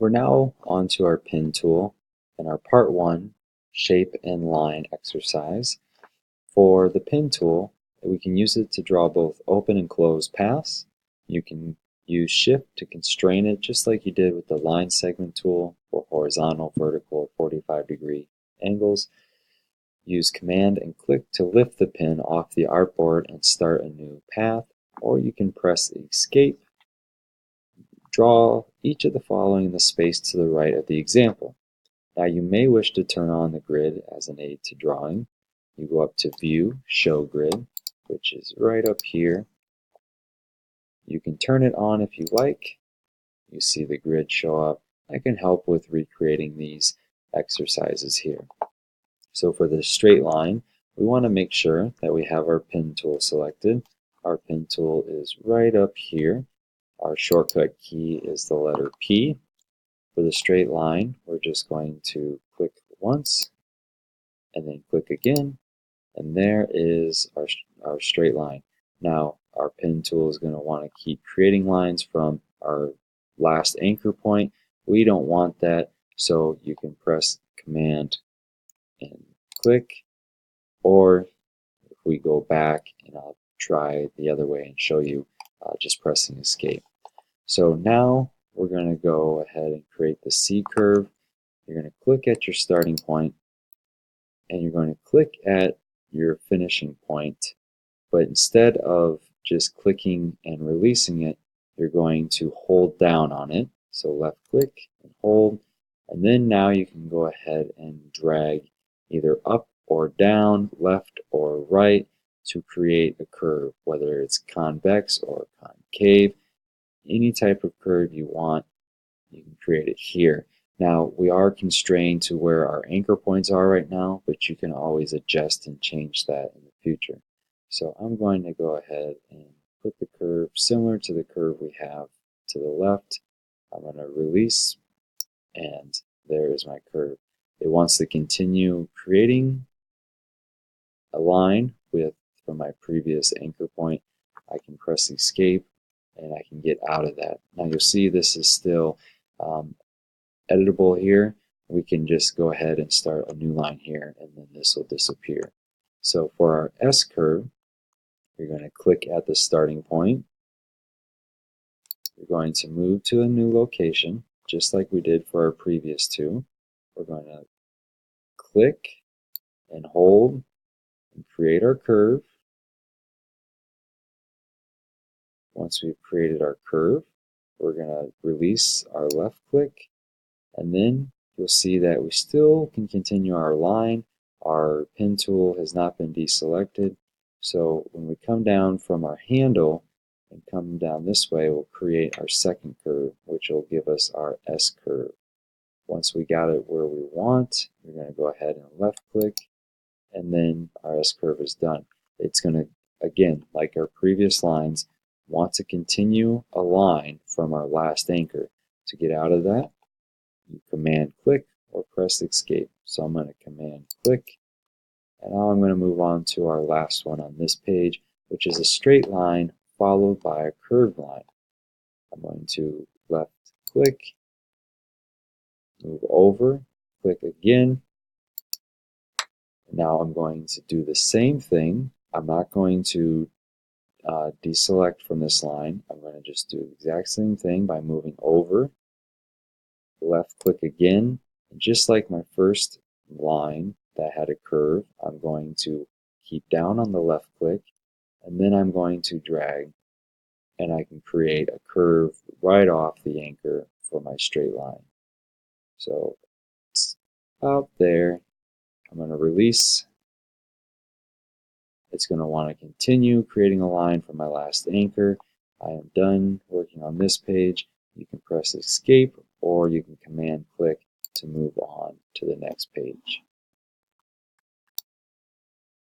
We're now onto our pin tool and our part 1 shape and line exercise. For the pin tool, we can use it to draw both open and closed paths. You can use shift to constrain it just like you did with the line segment tool for horizontal, vertical, or 45-degree angles. Use command and click to lift the pin off the artboard and start a new path, or you can press escape. Draw each of the following in the space to the right of the example. Now you may wish to turn on the grid as an aid to drawing. You go up to View, Show Grid, which is right up here. You can turn it on if you like. You see the grid show up. I can help with recreating these exercises here. So for the straight line, we want to make sure that we have our pin tool selected. Our pin tool is right up here. Our shortcut key is the letter P. For the straight line, we're just going to click once and then click again, and there is our straight line. Now our pin tool is going to want to keep creating lines from our last anchor point. We don't want that, so you can press command and click, or if we go back, and I'll try the other way and show you just pressing escape. So now we're going to go ahead and create the C curve. You're going to click at your starting point, and you're going to click at your finishing point, but instead of just clicking and releasing it, you're going to hold down on it. So left click and hold, and then now you can go ahead and drag either up or down, left or right to create a curve, whether it's convex or concave. Any type of curve you want, you can create it here. Now, we are constrained to where our anchor points are right now, but you can always adjust and change that in the future. So I'm going to go ahead and put the curve similar to the curve we have to the left. I'm going to release, and there is my curve. It wants to continue creating a line from my previous anchor point. I can press escape, and I can get out of that. Now you'll see this is still editable here. We can just go ahead and start a new line here, and then this will disappear. So for our S curve, you're going to click at the starting point. You're going to move to a new location, just like we did for our previous two. We're going to click and hold and create our curve. Once we've created our curve, we're going to release our left click, and then you'll see that we still can continue our line. Our pin tool has not been deselected. So when we come down from our handle and come down this way, we'll create our second curve, which will give us our S curve. Once we got it where we want, we're going to go ahead and left click, and then our S curve is done. It's going to, again, like our previous lines, want to continue a line from our last anchor. To get out of that, you command click or press escape. So I'm going to command click, and now I'm going to move on to our last one on this page, which is a straight line followed by a curved line. I'm going to left click, move over, click again. Now I'm going to do the same thing. I'm not going to deselect from this line. I'm going to just do the exact same thing by moving over, left click again, and just like my first line that had a curve, I'm going to keep down on the left click, and then I'm going to drag, and I can create a curve right off the anchor for my straight line. So it's out there. I'm going to release. It's going to want to continue creating a line from my last anchor. I am done working on this page. You can press escape, or you can command click to move on to the next page.